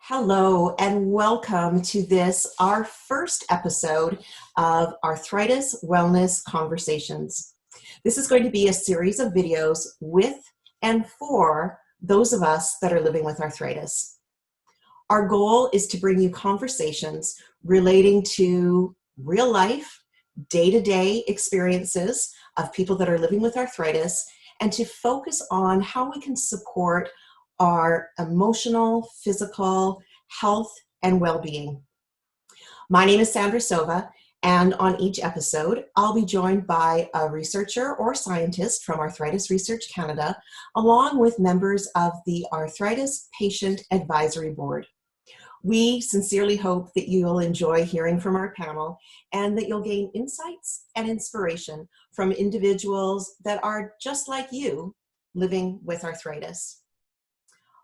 Hello and welcome to this, our first episode of Arthritis Wellness Conversations. This is going to be a series of videos with and for those of us that are living with arthritis. Our goal is to bring you conversations relating to real life, day-to-day experiences of people that are living with arthritis and to focus on how we can support our emotional, physical health and well-being. My name is Sandra Sova, and on each episode, I'll be joined by a researcher or scientist from Arthritis Research Canada, along with members of the Arthritis Patient Advisory Board. We sincerely hope that you'll enjoy hearing from our panel and that you'll gain insights and inspiration from individuals that are just like you living with arthritis.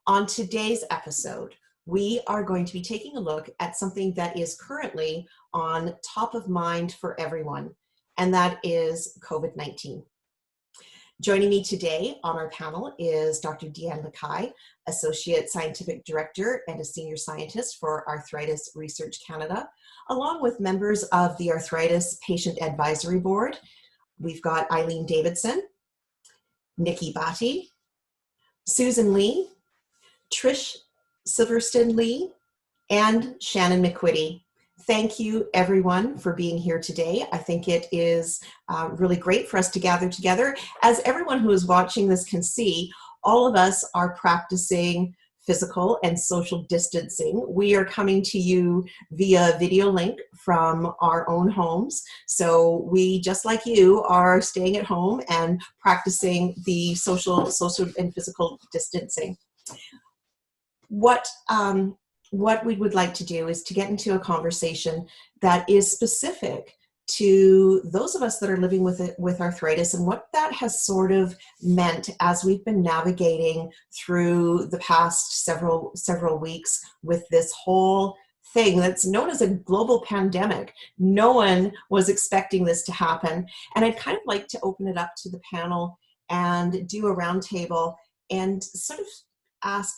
On today's episode, we are going to be taking a look at something that is currently on top of mind for everyone, and that is COVID-19. Joining me today on our panel is Dr. Diane Lacaille, Associate Scientific Director and a Senior Scientist for Arthritis Research Canada, along with members of the Arthritis Patient Advisory Board. We've got Eileen Davidson, Nikki Bhatti, Susan Lee, Trish Silverston Lee, and Shannon McQuitty. Thank you everyone for being here today. I think it is really great for us to gather together. As everyone who is watching this can see, all of us are practicing physical and social distancing. We are coming to you via video link from our own homes. So we, just like you, are staying at home and practicing the social and physical distancing. What we would like to do is to get into a conversation that is specific to those of us that are living with arthritis and what that has sort of meant as we've been navigating through the past several weeks with this whole thing that's known as a global pandemic. No one was expecting this to happen. And I'd kind of like to open it up to the panel and do a roundtable and sort of ask,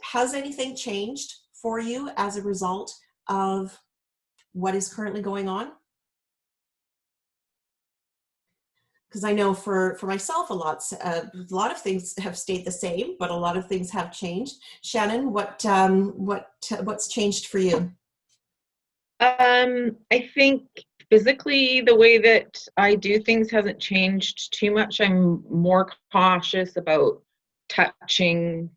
has anything changed for you as a result of what is currently going on? Because I know for myself, a lot of things have stayed the same, but a lot of things have changed. Shannon, what's changed for you? I think physically the way that I do things hasn't changed too much. I'm more cautious about touching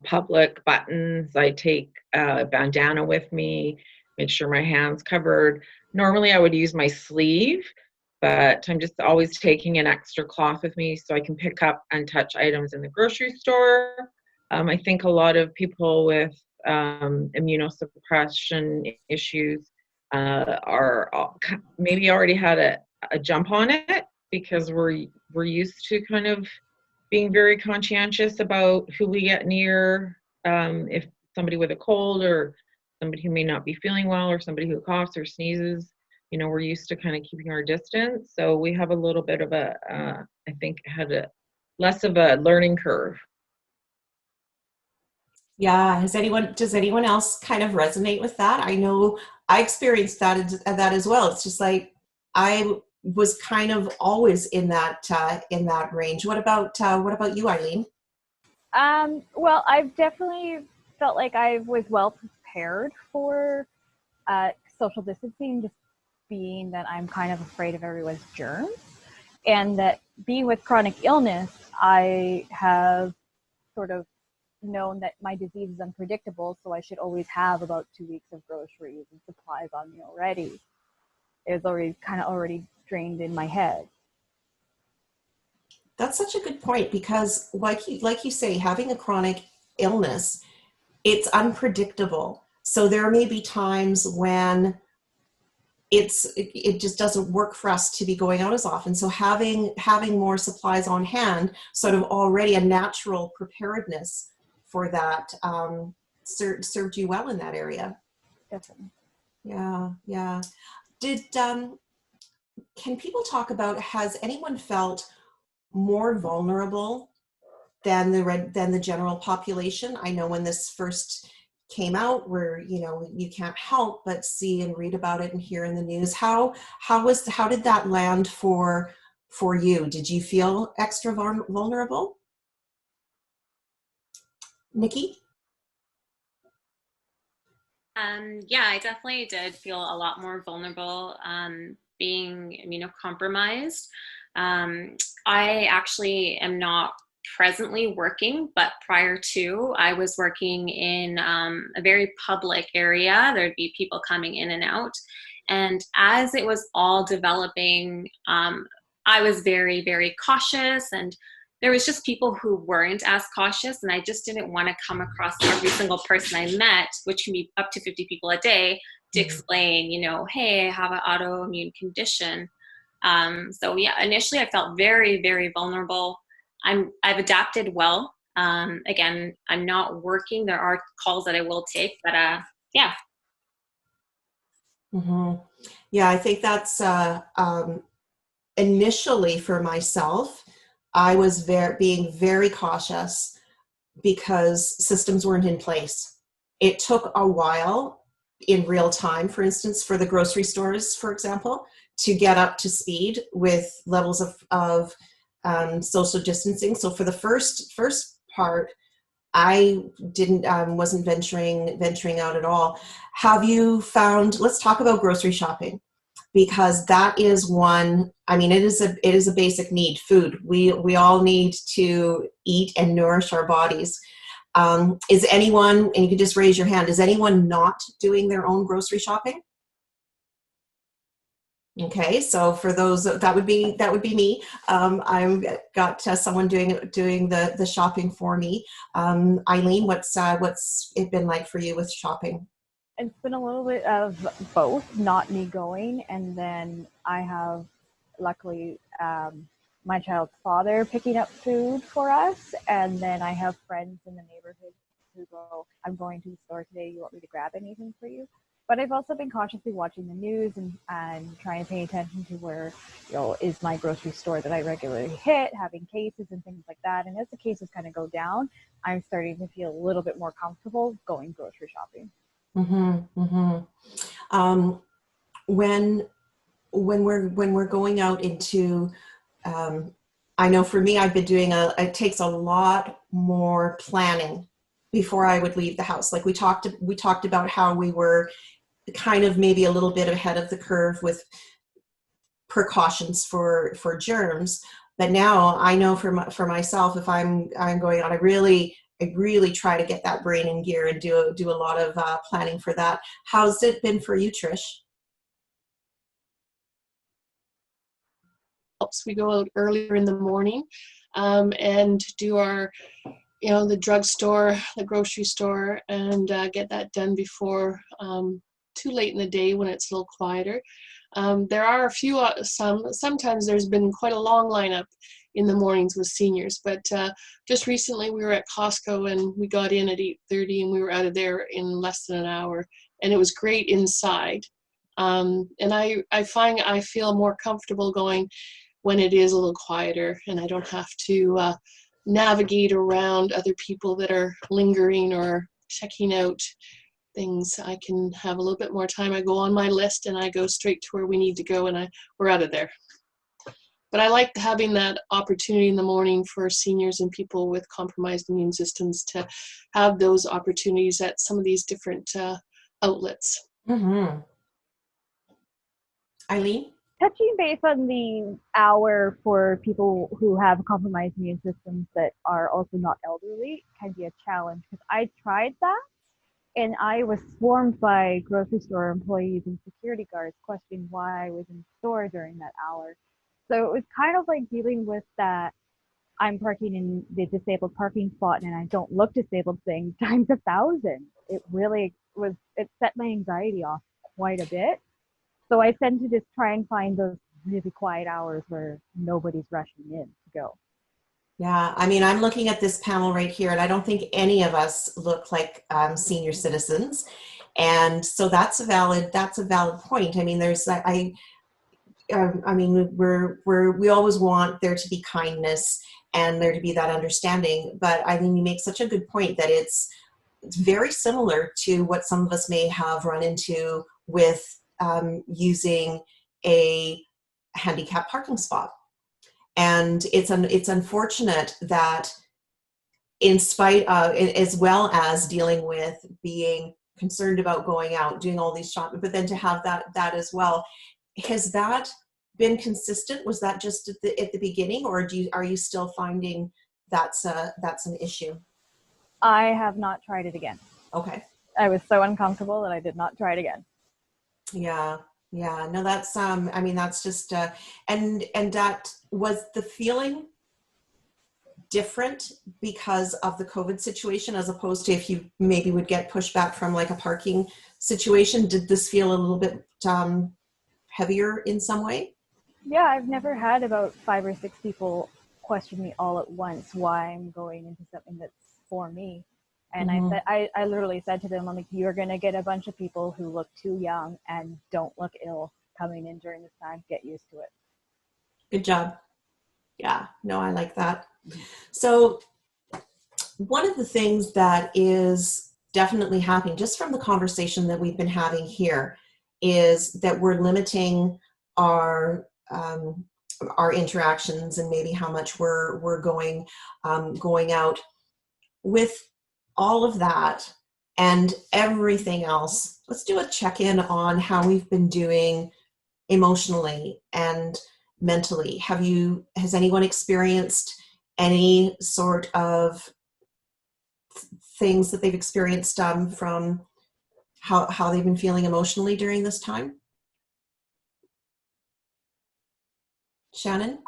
public buttons. I take a bandana with me, make sure my hand's covered. Normally I would use my sleeve, but I'm just always taking an extra cloth with me so I can pick up and touch items in the grocery store. I think a lot of people with immunosuppression issues are maybe already had a jump on it because we're used to kind of being very conscientious about who we get near, if somebody with a cold or somebody who may not be feeling well or somebody who coughs or sneezes, we're used to kind of keeping our distance. So we have a little bit of I think had less of a learning curve. Yeah, does anyone else kind of resonate with that? I know I experienced that as well. It's just like I was kind of always in that range. What about you, Eileen? Well, I've definitely felt like I was well prepared for social distancing, just being that I'm kind of afraid of everyone's germs, and that being with chronic illness, I have sort of known that my disease is unpredictable, so I should always have about 2 weeks of groceries and supplies on me already. It was already drained in my head. That's such a good point, because like you say, having a chronic illness, it's unpredictable. So there may be times when it just doesn't work for us to be going out as often. So having more supplies on hand, sort of already a natural preparedness for that, served you well in that area. Definitely. Yeah. Can people talk about, has anyone felt more vulnerable than the general population? I know when this first came out, where, you know, you can't help but see and read about it and hear in the news. How did that land for you? Did you feel extra vulnerable? Nikki? Yeah, I definitely did feel a lot more vulnerable, being immunocompromised. I actually am not presently working, but prior to, I was working in a very public area. There'd be people coming in and out. And as it was all developing, I was very, very cautious, and there was just people who weren't as cautious, and I just didn't want to come across every single person I met, which can be up to 50 people a day, to explain, hey, I have an autoimmune condition. So yeah, initially I felt very, very vulnerable. I've adapted well. Again, I'm not working. There are calls that I will take, but yeah. Mm-hmm. Yeah, I think that's initially for myself, I was being very cautious because systems weren't in place. It took a while in real time, for instance, for the grocery stores, for example, to get up to speed with levels of social distancing. So for the first part, I wasn't venturing out at all. Have you found, let's talk about grocery shopping, because that is one, I mean, it is a basic need, food. We all need to eat and nourish our bodies. Is anyone, and you can just raise your hand, is anyone not doing their own grocery shopping? Okay, so for those, that would be me. I've got someone doing the shopping for me. Eileen, what's it been like for you with shopping? It's been a little bit of both, not me going, and then I have, luckily, my child's father picking up food for us, and then I have friends in the neighborhood who go, I'm going to the store today, you want me to grab anything for you? But I've also been cautiously watching the news and trying to pay attention to where, is my grocery store that I regularly hit having cases and things like that. And as the cases kind of go down, I'm starting to feel a little bit more comfortable going grocery shopping. Mm-hmm, mm-hmm. When we're going out into, I know for me, I've been doing it takes a lot more planning before I would leave the house. Like we talked about how we were kind of maybe a little bit ahead of the curve with precautions for germs, but now I know for myself, if I'm going out, I really try to get that brain in gear and do a lot of planning for that. How's it been for you, Trish? Helps. We go out earlier in the morning and do our, the drugstore, the grocery store, and get that done before too late in the day when it's a little quieter. There are a few, sometimes there's been quite a long lineup in the mornings with seniors, but just recently we were at Costco and we got in at 8:30 and we were out of there in less than an hour, and it was great inside. And I find I feel more comfortable going when it is a little quieter and I don't have to navigate around other people that are lingering or checking out things. I can have a little bit more time. I go on my list and I go straight to where we need to go, and we're out of there. But I like having that opportunity in the morning for seniors and people with compromised immune systems to have those opportunities at some of these different outlets. Mm-hmm. Eileen? Touching base on the hour for people who have compromised immune systems that are also not elderly can be a challenge, because I tried that and I was swarmed by grocery store employees and security guards questioning why I was in the store during that hour. So it was kind of like dealing with that I'm parking in the disabled parking spot and I don't look disabled thing times 1,000. It really was, it set my anxiety off quite a bit. So I tend to just try and find those really quiet hours where nobody's rushing in to go. Yeah, I mean, I'm looking at this panel right here, and I don't think any of us look like senior citizens, and so that's a valid point. I mean, I mean, we always want there to be kindness and there to be that understanding, but I mean, you make such a good point that it's very similar to what some of us may have run into with using a handicap parking spot. And it's unfortunate that in spite of, as well as dealing with being concerned about going out, doing all these shopping, but then to have that as well, has that been consistent? Was that just at the beginning, or are you still finding that's an issue? I have not tried it again. Okay. I was so uncomfortable that I did not try it again. Yeah. No, that's I mean, that's just and that was the feeling different because of the COVID situation, as opposed to if you maybe would get pushback from like a parking situation. Did this feel a little bit heavier in some way? Yeah, I've never had about 5 or 6 people question me all at once why I'm going into something that's for me. And I literally said to them, I'm like, you're going to get a bunch of people who look too young and don't look ill coming in during this time. Get used to it. Good job. Yeah, no, I like that. So one of the things that is definitely happening just from the conversation that we've been having here is that we're limiting our interactions and maybe how much we're going out. With all of that and everything else, let's do a check-in on how we've been doing emotionally and mentally. Has anyone experienced any sort of things that they've experienced from how they've been feeling emotionally during this time? Shannon?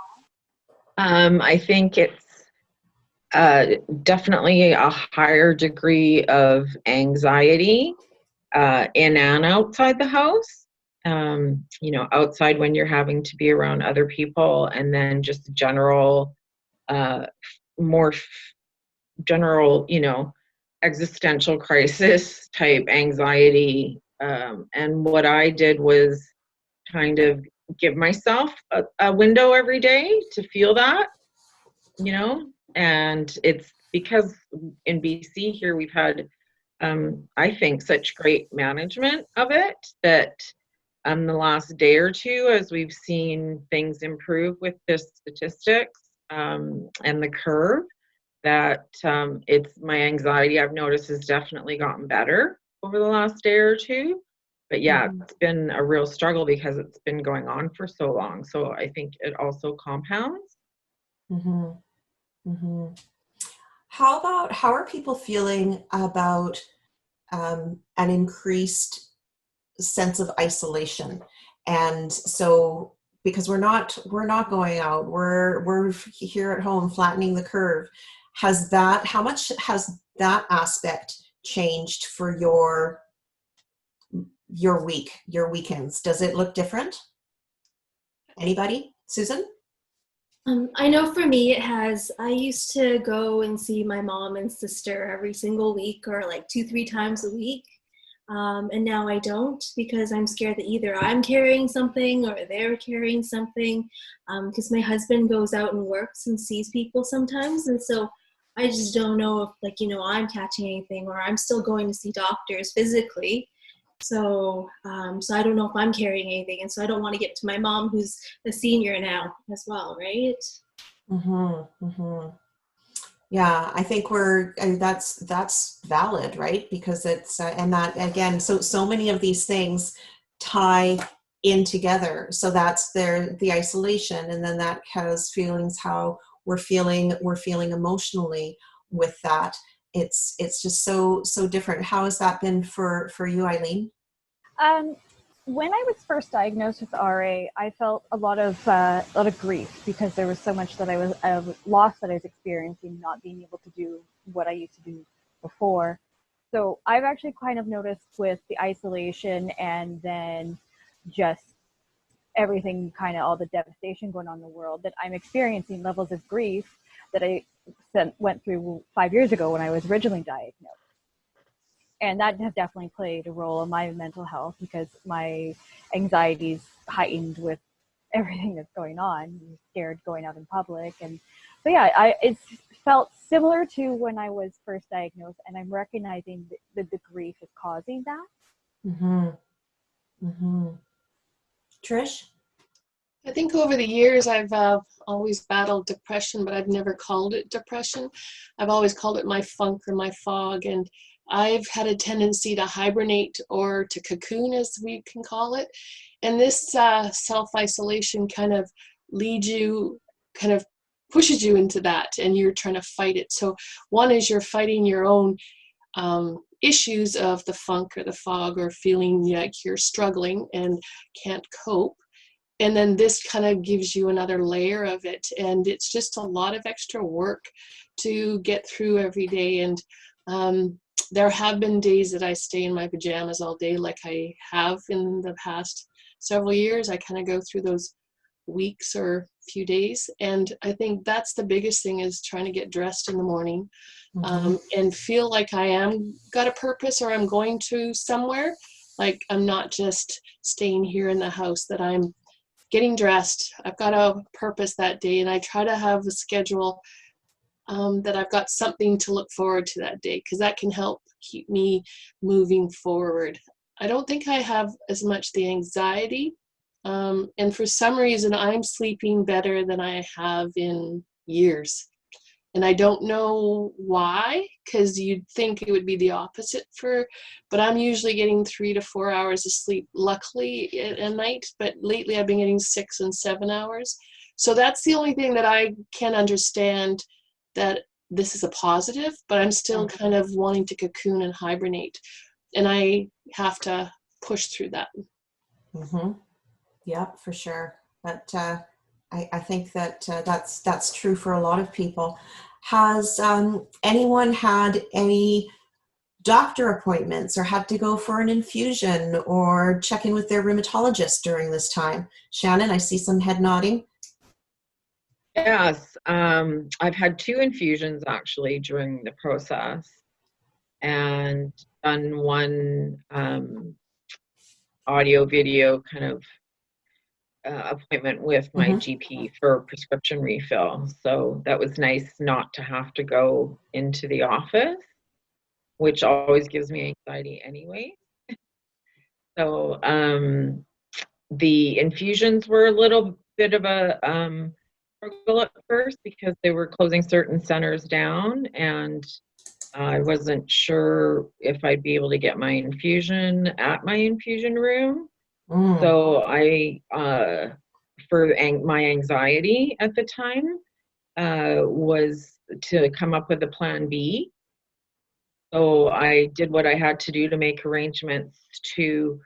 I think it's definitely a higher degree of anxiety in and outside the house. Outside when you're having to be around other people, and then just general, more general, existential crisis type anxiety. And what I did was kind of give myself a window every day to feel that, and it's because in BC here we've had, I think, such great management of it that the last day or two, as we've seen things improve with the statistics and the curve, that it's my anxiety I've noticed has definitely gotten better over the last day or two. But yeah, It's been a real struggle because it's been going on for so long. So I think it also compounds. How are people feeling about an increased sense of isolation? And so, because we're not going out, we're here at home flattening the curve. How much has that aspect changed for your weekends? Does it look different? Anybody? Susan? I know for me it has. I used to go and see my mom and sister every single week, or like 2-3 times a week. And now I don't, because I'm scared that either I'm carrying something or they're carrying something, because my husband goes out and works and sees people sometimes. And so I just don't know if I'm catching anything, or I'm still going to see doctors physically. So I don't know if I'm carrying anything. And so I don't want to get to my mom, who's a senior now as well, right? Yeah, I think that's valid, right? Because it's and that again, so many of these things tie in together. So that's the isolation, and then that has feelings, how we're feeling emotionally with that. It's just so different. How has that been for you, Eileen? When I was first diagnosed with RA, I felt a lot of grief, because there was so much that I was loss that I was experiencing, not being able to do what I used to do before. So I've actually kind of noticed with the isolation and then just everything, kind of all the devastation going on in the world, that I'm experiencing levels of grief that I went through 5 years ago when I was originally diagnosed. And that has definitely played a role in my mental health, because my anxiety's heightened with everything that's going on. You're scared going out in public. And so, yeah, it's felt similar to when I was first diagnosed, and I'm recognizing the grief is causing that. Mm-hmm. Mm-hmm. Trish? I think over the years I've always battled depression, but I've never called it depression. I've always called it my funk or my fog, and I've had a tendency to hibernate or to cocoon, as we can call it. And this self-isolation kind of leads you, kind of pushes you into that, and you're trying to fight it. So one is you're fighting your own issues of the funk or the fog, or feeling like you're struggling and can't cope. And then this kind of gives you another layer of it. And it's just a lot of extra work to get through every day. And there have been days that I stay in my pajamas all day, like I have in the past several years. I kind of go through those weeks or few days. And I think that's the biggest thing, is trying to get dressed in the morning, and feel like I am got a purpose, or I'm going to somewhere. Like I'm not just staying here in the house, that I'm getting dressed. I've got a purpose that day, and I try to have a schedule that I've got something to look forward to that day, because that can help keep me moving forward. I don't think I have as much the anxiety, and for some reason I'm sleeping better than I have in years. And I don't know why, because you'd think it would be the opposite but I'm usually getting 3 to 4 hours of sleep, luckily, at night. But lately I've been getting 6 and 7 hours. So that's the only thing that I can understand, that this is a positive, but I'm still kind of wanting to cocoon and hibernate. And I have to push through that. Mm-hmm. Yeah, for sure. But I think that that's true for a lot of people. Has anyone had any doctor appointments, or had to go for an infusion, or check in with their rheumatologist during this time? Shannon, I see some head nodding. Yes, I've had 2 infusions actually during the process, and done one audio video kind of appointment with my GP for prescription refill. So that was nice not to have to go into the office, which always gives me anxiety anyway. So the infusions were a little bit of a struggle at first, because they were closing certain centers down, and I wasn't sure if I'd be able to get my infusion at my infusion room. So I, for my anxiety at the time, was to come up with a plan B. So I did what I had to do to make arrangements to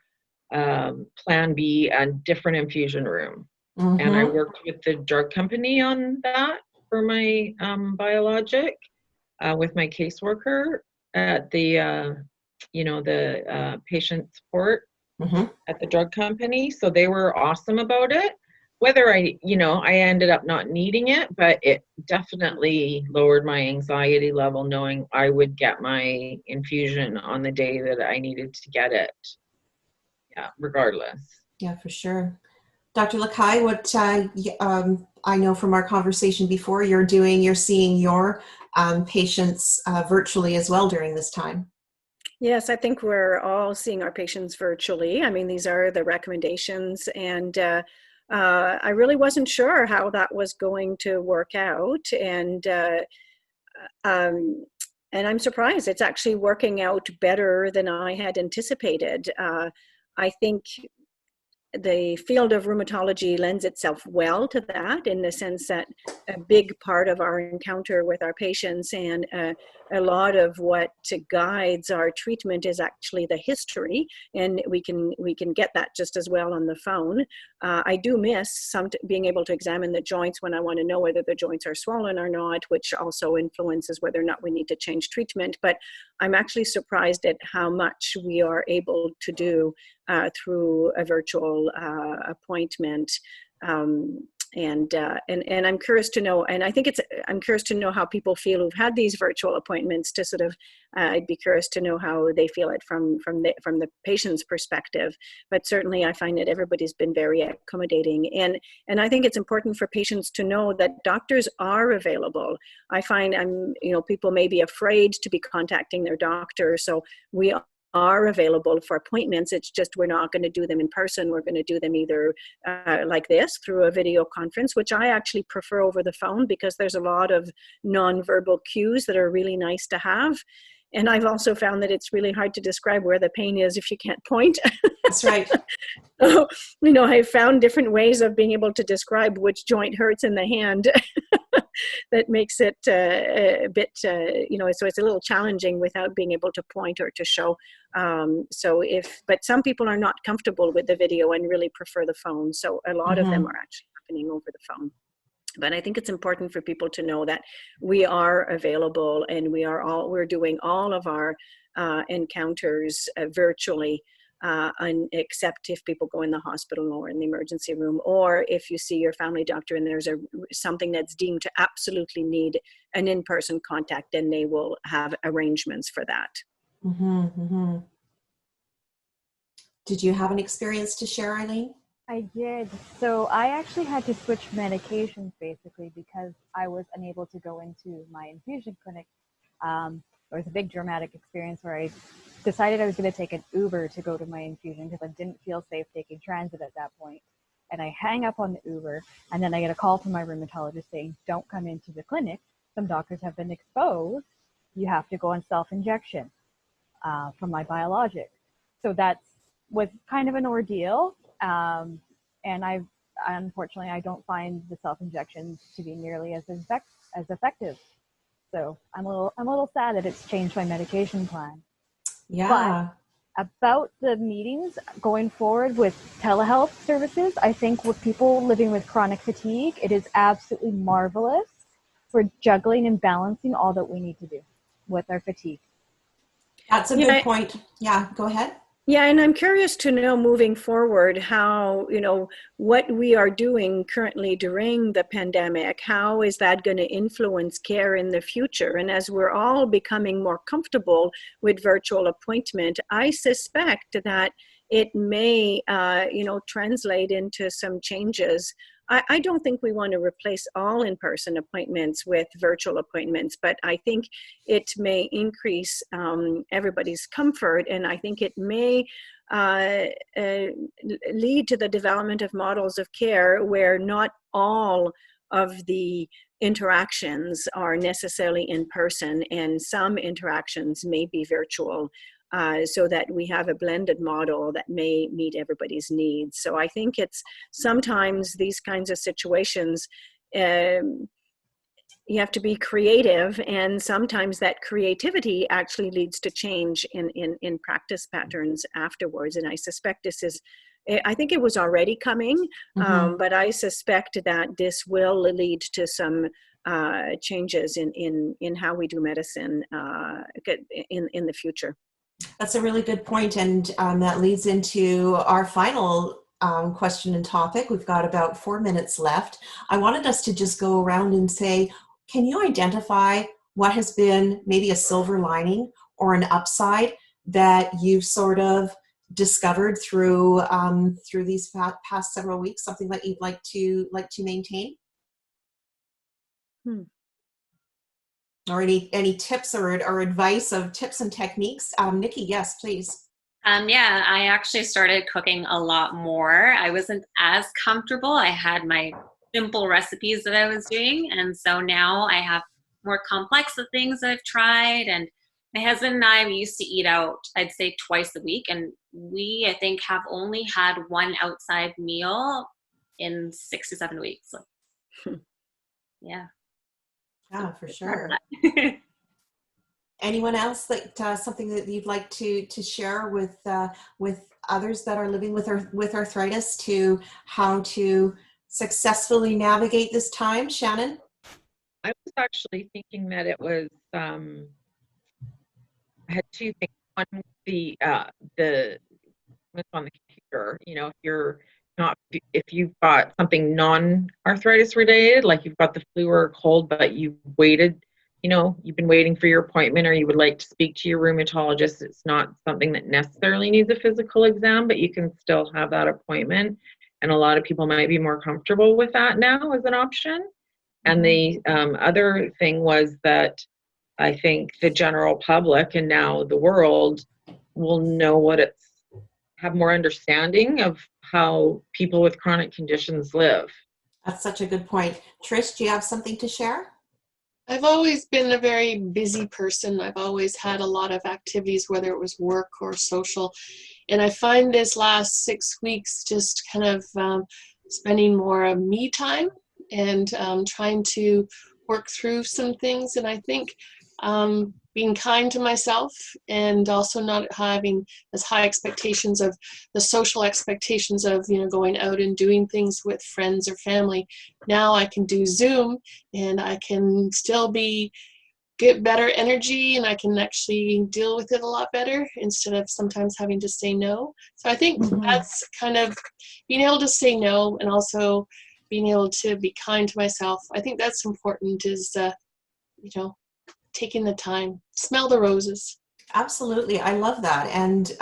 plan B a different infusion room. And I worked with the drug company on that for my biologic, with my caseworker at the, the patient support at the drug company. So they were awesome about it. Whether I ended up not needing it, but it definitely lowered my anxiety level, knowing I would get my infusion on the day that I needed to get it. Yeah, regardless. Yeah, for sure. Dr. Lacaille, what I know from our conversation before, you're seeing your patients virtually as well during this time. Yes, I think we're all seeing our patients virtually. I mean, these are the recommendations, and I really wasn't sure how that was going to work out, and I'm surprised it's actually working out better than I had anticipated. I think the field of rheumatology lends itself well to that, in the sense that a big part of our encounter with our patients and a lot of what guides our treatment is actually the history, and we can get that just as well on the phone. I do miss being able to examine the joints when I want to know whether the joints are swollen or not, which also influences whether or not we need to change treatment. But I'm actually surprised at how much we are able to do through a virtual appointment. and I'm curious to know, and I think I'm curious to know how people feel who've had these virtual appointments to sort of, I'd be curious to know how they feel it from the patient's perspective. But certainly I find that everybody's been very accommodating. And I think it's important for patients to know that doctors are available. I find people may be afraid to be contacting their doctor. So we are available for appointments. It's just we're not going to do them in person. We're going to do them either like this through a video conference, which I actually prefer over the phone because there's a lot of nonverbal cues that are really nice to have. And I've also found that it's really hard to describe where the pain is if you can't point. That's right. So, I've found different ways of being able to describe which joint hurts in the hand. That makes it a bit, so it's a little challenging without being able to point or to show. But some people are not comfortable with the video and really prefer the phone. So a lot of them are actually happening over the phone. But I think it's important for people to know that we are available and we're doing all of our encounters virtually. Except if people go in the hospital or in the emergency room, or if you see your family doctor and there's something that's deemed to absolutely need an in-person contact, then they will have arrangements for that. Did you have an experience to share, Eileen? I did. So I actually had to switch medications basically because I was unable to go into my infusion clinic. It was a big dramatic experience where I decided I was going to take an Uber to go to my infusion because I didn't feel safe taking transit at that point. And I hang up on the Uber, and then I get a call from my rheumatologist saying, don't come into the clinic. Some doctors have been exposed. You have to go on self-injection from my biologic. So that was kind of an ordeal. And unfortunately, I don't find the self-injections to be nearly as effective. So I'm a little sad that it's changed my medication plan. Yeah. But about the meetings going forward with telehealth services, I think with people living with chronic fatigue, it is absolutely marvelous for juggling and balancing all that we need to do with our fatigue. That's a good point. Yeah, go ahead. Yeah, and I'm curious to know moving forward how, what we are doing currently during the pandemic, how is that going to influence care in the future? And as we're all becoming more comfortable with virtual appointment, I suspect that it may, translate into some changes. I don't think we want to replace all in-person appointments with virtual appointments, but I think it may increase everybody's comfort, and I think it may lead to the development of models of care where not all of the interactions are necessarily in person, and some interactions may be virtual. So that we have a blended model that may meet everybody's needs. So I think it's sometimes these kinds of situations, you have to be creative, and sometimes that creativity actually leads to change in practice patterns afterwards. And I suspect I think it was already coming, but I suspect that this will lead to some changes in how we do medicine in the future. That's a really good point, and that leads into our final question and topic. We've got about 4 minutes left. I wanted us to just go around and say, can you identify what has been maybe a silver lining or an upside that you've sort of discovered through these past several weeks? Something that you'd like to maintain? Or any tips or advice of tips and techniques? Nikki, yes, please. Yeah, I actually started cooking a lot more. I wasn't as comfortable. I had my simple recipes that I was doing. And so now I have more complex of things that I've tried. And my husband and I, we used to eat out, I'd say twice a week. And we, I think, have only had one outside meal in 6 to 7 weeks. So, yeah. Yeah, for sure. Anyone else that something that you'd like to share with others that are living with arthritis to how to successfully navigate this time? Shannon? I was actually thinking that it was I had two things. One, the on the computer. If you're not if you've got something non-arthritis related, like you've got the flu or a cold, but you've waited, you've been waiting for your appointment, or you would like to speak to your rheumatologist. It's not something that necessarily needs a physical exam, but you can still have that appointment. And a lot of people might be more comfortable with that now as an option. And the other thing was that I think the general public and now the world will know have more understanding of how people with chronic conditions live. That's such a good point. Trish, do you have something to share? I've always been a very busy person. I've always had a lot of activities, whether it was work or social. And I find this last 6 weeks just kind of spending more of me time and trying to work through some things. And I think being kind to myself and also not having as high expectations of the social expectations of, going out and doing things with friends or family. Now I can do Zoom and I can still get better energy, and I can actually deal with it a lot better instead of sometimes having to say no. So I think that's kind of being able to say no and also being able to be kind to myself. I think that's important, is, taking the time, smell the roses. Absolutely. I love that. And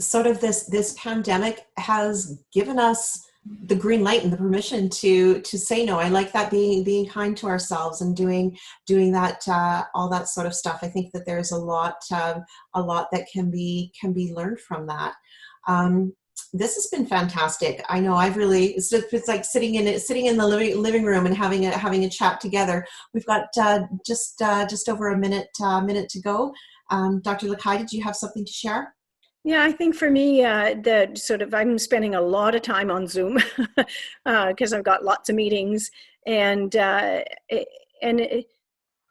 sort of this pandemic has given us the green light and the permission to say no. I like that, being kind to ourselves and doing that, all that sort of stuff. I think that there's a lot that can be learned from that. This has been fantastic. I know it's like sitting in the living room and having a chat together. We've got just over a minute to go. Dr. Lacaille, did you have something to share? Yeah, I think for me, I'm spending a lot of time on Zoom because I've got lots of meetings, and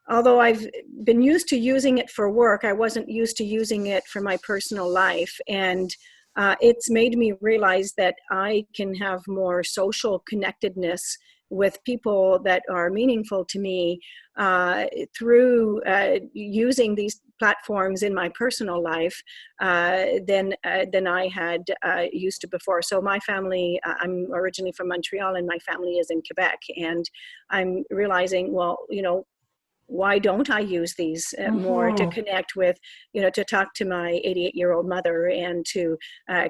although I've been used to using it for work, I wasn't used to using it for my personal life, and it's made me realize that I can have more social connectedness with people that are meaningful to me through using these platforms in my personal life than I had used to before. So my family, I'm originally from Montreal, and my family is in Quebec, and I'm realizing, why don't I use these more to connect with, to talk to my 88-year-old mother and to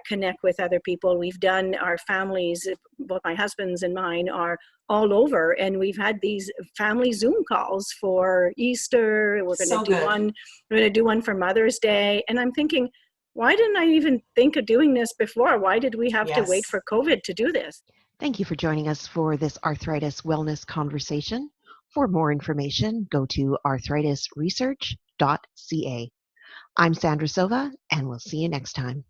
connect with other people. We've done, our families, both my husband's and mine, are all over, and we've had these family Zoom calls for Easter. We're going to do one for Mother's Day. And I'm thinking, why didn't I even think of doing this before? Why did we have to wait for COVID to do this? Thank you for joining us for this Arthritis Wellness Conversation. For more information, go to arthritisresearch.ca. I'm Sandra Sova, and we'll see you next time.